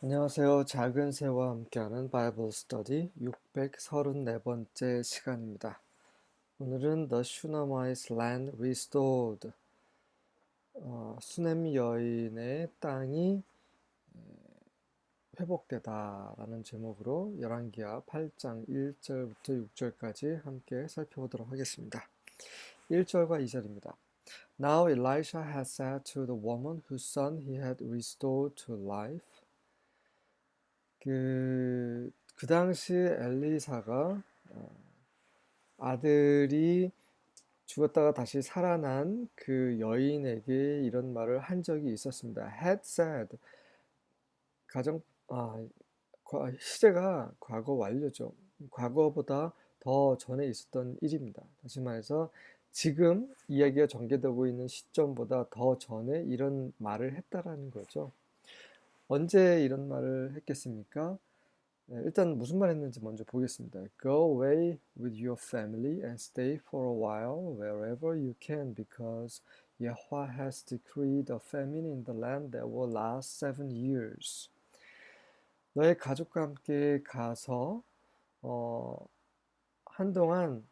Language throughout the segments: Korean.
안녕하세요. 작은 새와 함께하는 바이블 스터디 634번째 시간입니다. 오늘은 The Shunammite Land Restored, 수넴 여인의 땅이 회복되다라는 제목으로 열왕기하 8장 1절부터 6절까지 함께 살펴보도록 하겠습니다. 1절과 2절입니다. Now Elisha had said to the woman whose son he had restored to life, 그 당시 엘리사가 아들이 죽었다가 다시 살아난 그 여인에게 이런 말을 한 적이 있었습니다. had said, 가정, 시제가 과거 완료죠. 과거보다 더 전에 있었던 일입니다. 다시 말해서 지금 이야기가 전개되고 있는 시점보다 더 전에 이런 말을 했다라는 거죠. 언제 이런 말을 했겠습니까? 일단 무슨 말 했는지 먼저 보겠습니다. Go away with your family and stay for a while wherever you can because Yahweh has decreed a famine in the land that will last 7 years. 너의 가족과 함께 가서 한동안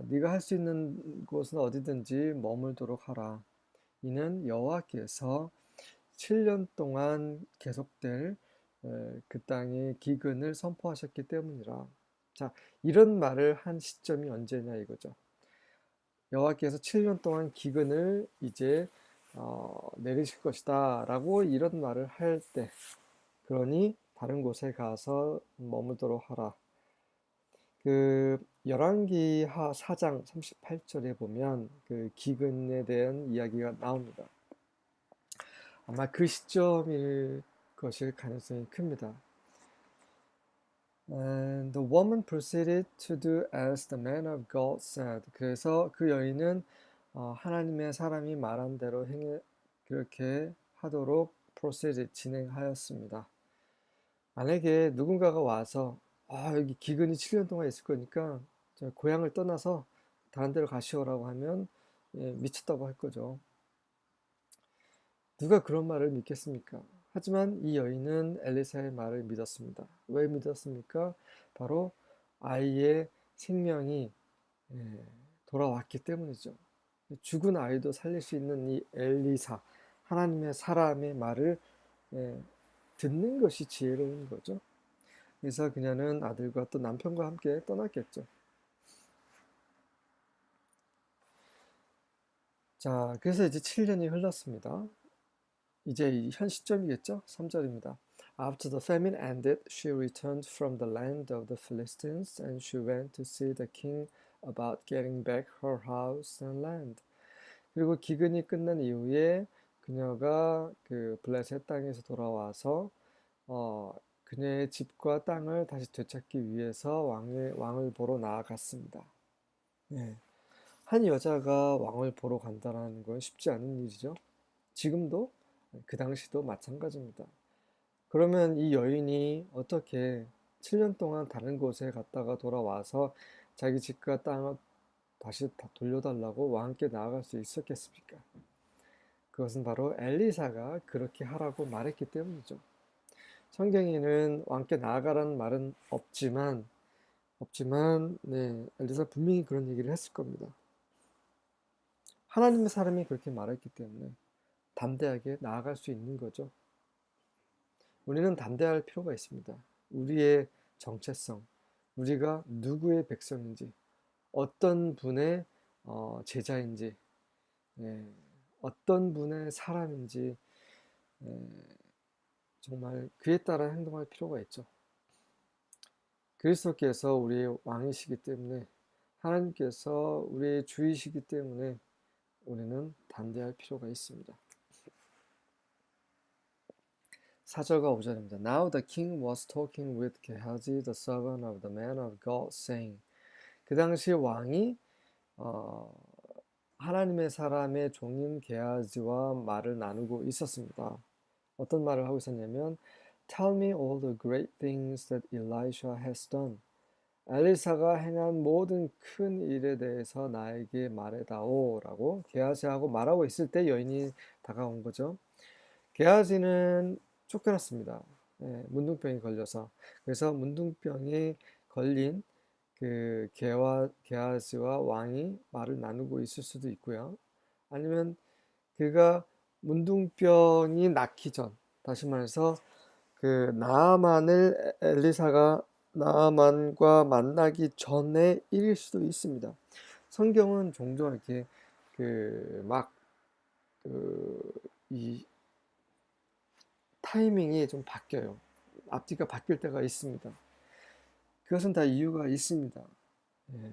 네가 할 수 있는 곳은 어디든지 머물도록 하라. 이는 여호와께서 7년 동안 계속될 그 땅의 기근을 선포하셨기 때문이라. 자, 이런 말을 한 시점이 언제냐 이거죠. 여호와께서 7년 동안 기근을 이제 내리실 것이다 라고 이런 말을 할 때, 그러니 다른 곳에 가서 머물도록 하라. 그 열왕기하 4장 38절에 보면 그 기근에 대한 이야기가 나옵니다. 아마 그 시점일 것일 가능성이 큽니다. And the woman proceeded to do as the man of God said. 그래서 그 여인은 하나님의 사람이 말한 대로 그렇게 하도록 proceeded, 진행하였습니다. 만약에 누군가가 와서 여기 기근이 7년 동안 있을 거니까 고향을 떠나서 다른 데로 가시오라고 하면 미쳤다고 할 거죠. 누가 그런 말을 믿겠습니까? 하지만 이 여인은 엘리사의 말을 믿었습니다. 왜 믿었습니까? 바로 아이의 생명이 돌아왔기 때문이죠. 죽은 아이도 살릴 수 있는 이 엘리사, 하나님의 사람의 말을 듣는 것이 지혜로운 거죠. 그래서 그녀는 아들과 또 남편과 함께 떠났겠죠. 자, 그래서 이제 7년이 흘렀습니다. 이제 현 시점이겠죠? 3절입니다. After the famine ended, she returned from the land of the Philistines and she went to see the king about getting back her house and land. 그리고 기근이 끝난 이후에 그녀가 그 블레셋 땅에서 돌아와서 그녀의 집과 땅을 다시 되찾기 위해서 왕을 보러 나아갔습니다. 네. 한 여자가 왕을 보러 간다는 건 쉽지 않은 일이죠. 지금도 그 당시도 마찬가지입니다. 그러면 이 여인이 어떻게 7년 동안 다른 곳에 갔다가 돌아와서 자기 집과 땅을 다시 다 돌려달라고 왕께 나아갈 수 있었겠습니까? 그것은 바로 엘리사가 그렇게 하라고 말했기 때문이죠. 성경에는 왕께 나아가라는 말은 없지만, 엘리사 분명히 그런 얘기를 했을 겁니다. 하나님의 사람이 그렇게 말했기 때문에 담대하게 나아갈 수 있는 거죠. 우리는 담대할 필요가 있습니다. 우리의 정체성, 우리가 누구의 백성인지, 어떤 분의 제자인지, 어떤 분의 사람인지 정말 그에 따라 행동할 필요가 있죠. 그리스도께서 우리의 왕이시기 때문에, 하나님께서 우리의 주이시기 때문에 우리는 담대할 필요가 있습니다. 4절과 5절입니다. Now the king was talking with Gehazi, the servant of the man of God, saying. 그 당시 왕이 하나님의 사람의 종인 게하지와 말을 나누고 있었습니다. 어떤 말을 하고 있었냐면 Tell me all the great things that Elisha has done. 엘리사가 행한 모든 큰 일에 대해서 나에게 말해다오 라고 게하지하고 말하고 있을 때 여인이 다가온 거죠. 게하지는 쫓겨났습니다. 예, 문둥병이 걸려서. 그래서 문둥병에 걸린 그 게하지와 왕이 말을 나누고 있을 수도 있고요. 아니면 그가 문둥병이 낫기 전, 다시 말해서 그 나아만을 엘리사가 나아만과 만나기 전의 일일 수도 있습니다. 성경은 종종 이렇게 이 타이밍이 좀 바뀌어요. 앞뒤가 바뀔 때가 있습니다. 그것은 다 이유가 있습니다. 예.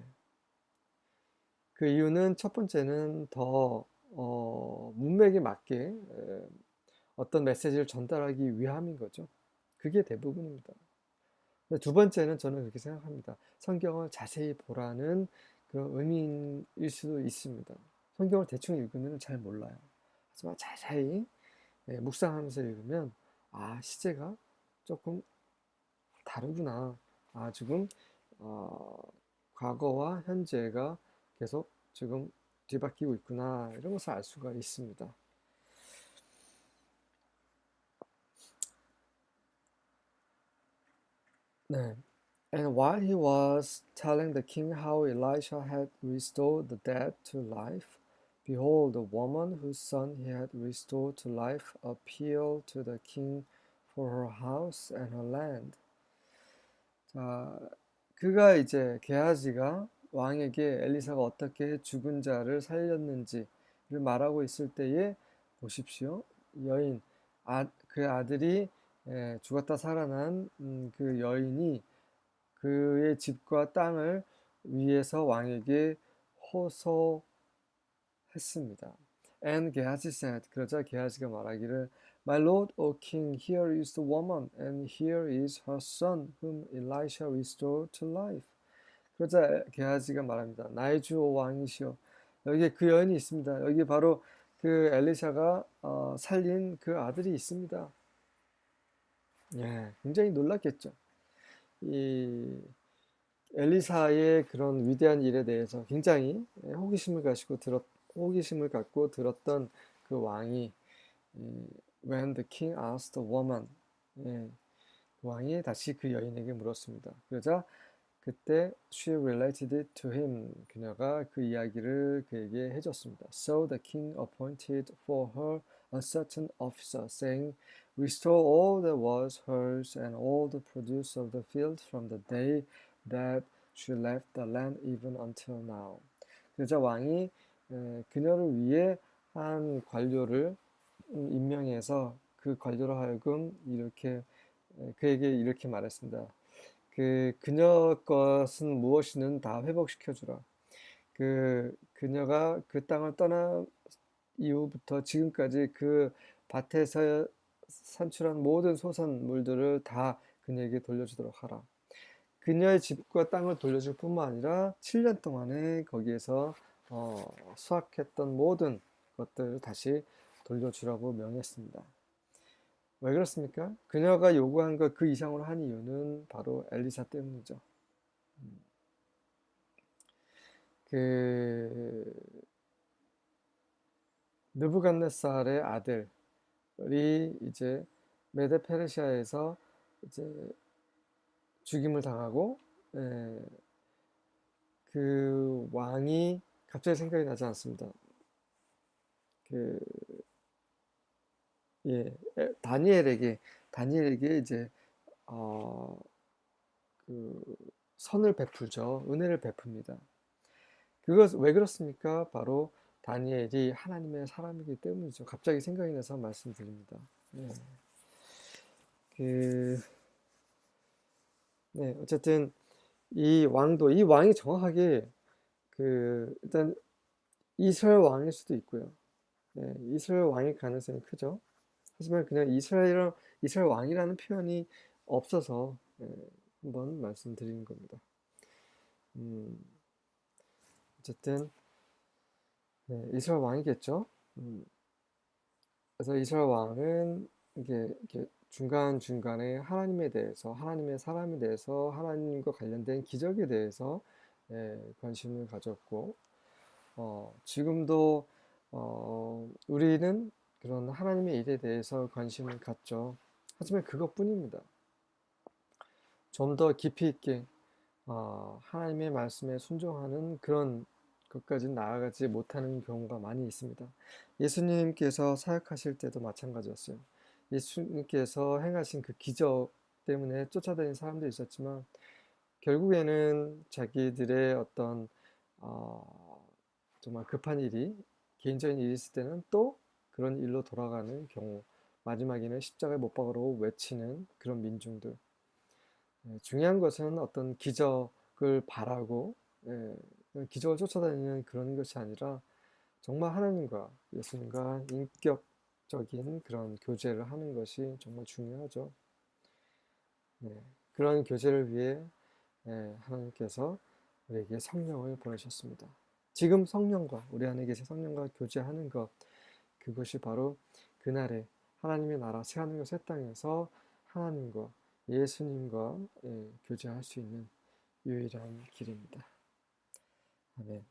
그 이유는 첫 번째는 더 문맥에 맞게 어떤 메시지를 전달하기 위함인 거죠. 그게 대부분입니다. 두 번째는 저는 그렇게 생각합니다. 성경을 자세히 보라는 그런 의미일 수도 있습니다. 성경을 대충 읽으면 잘 몰라요. 하지만 자세히 묵상하면서 읽으면 아, 시제가 조금 다르구나. 아, 지금 어, 과거와 현재가 계속 지금 뒤바뀌고 있구나. 이런 것을 알 수가 있습니다. 네. And while he was telling the king how Elisha had restored the dead to life, behold, the woman whose son he had restored to life appealed to the king for her house and her land. 자, 그가 이제 게하지가 왕에게 엘리사가 어떻게 죽은 자를 살렸는지를 말하고 있을 때에 보십시오. 여인, 그 아들이 죽었다 살아난 그 여인이 그의 집과 땅을 위해서 왕에게 호소했습니다. And Gehazi said, 그러자 게하지가 말하기를, My lord, O king, here is the woman, and here is her son, whom Elisha restored to life. 그러자 게하지가 말합니다. 나의 주 오 왕이시여. 여기에 그 여인이 있습니다. 여기 바로 그 엘리샤가 살린 그 아들이 있습니다. 예, 굉장히 놀랐겠죠. 이 엘리사의 그런 위대한 일에 대해서 굉장히 호기심을 갖고 들었던 그 왕이 When the king asked the woman, 예, 그 왕이 다시 그 여인에게 물었습니다. 그러자 그때 she related it to him. 그녀가 그 이야기를 그에게 해줬습니다. So the king appointed for her a certain officer, saying, Restore all that was hers and all the produce of the field from the day that she left the land even until now. 그러자 왕이 그녀를 위해 한 관료를 임명해서 그 관료로 하여금 그에게 이렇게 말했습니다. 그녀 것은 무엇이든 다 회복시켜 주라. 그녀가 그 땅을 떠난 이후부터 지금까지 그 밭에서 산출한 모든 소산물들을 다 그녀에게 돌려주도록 하라. 그녀의 집과 땅을 돌려줄 뿐만 아니라 7년 동안에 거기에서 수확했던 모든 것들을 다시 돌려주라고 명했습니다. 왜 그렇습니까? 그녀가 요구한 것 그 이상으로 한 이유는 바로 엘리사 때문이죠. 그 느부갓네살의 아들이 이제 메데 페르시아에서 이제 죽임을 당하고 그 왕이 갑자기 생각이 나지 않습니다. 그 예, 다니엘에게 이제 어, 그 선을 베풀죠. 은혜를 베풉니다. 그것 왜 그렇습니까? 바로 다니엘이 하나님의 사람이기 때문이죠. 갑자기 생각이 나서 말씀드립니다. 네. 그, 네, 어쨌든 이 왕이 정확하게 일단 이스라엘 왕일 수도 있고요. 네, 이스라엘 왕일 가능성이 크죠. 하지만 그냥 이스라엘 왕이라는 표현이 없어서 한번 말씀드리는 겁니다. 음, 어쨌든 네, 이스라엘 왕이겠죠. 그래서 이스라엘 왕은 이렇게 중간중간에 하나님의 사람에 대해서, 하나님과 관련된 기적에 대해서 관심을 가졌고, 지금도 우리는 그런 하나님의 일에 대해서 관심을 갖죠. 하지만 그것뿐입니다. 좀 더 깊이 있게 하나님의 말씀에 순종하는 그런 것까지 나아가지 못하는 경우가 많이 있습니다. 예수님께서 사역하실 때도 마찬가지였어요. 예수님께서 행하신 그 기적 때문에 쫓아다니는 사람도 있었지만 결국에는 자기들의 어떤 정말 급한 일이 개인적인 일이 있을 때는 또 그런 일로 돌아가는 경우, 마지막에는 십자가에 못 박으라고 외치는 그런 민중들. 중요한 것은 어떤 기적을 바라고 기적을 쫓아다니는 그런 것이 아니라 정말 하나님과 예수님과 인격적인 그런 교제를 하는 것이 정말 중요하죠. 네, 그런 교제를 위해 하나님께서 우리에게 성령을 보내셨습니다. 지금 성령과 우리 안에 계신 성령과 교제하는 것, 그것이 바로 그날에 하나님의 나라 새하늘과 새 땅에서 하나님과 예수님과 교제할 수 있는 유일한 길입니다. 아멘.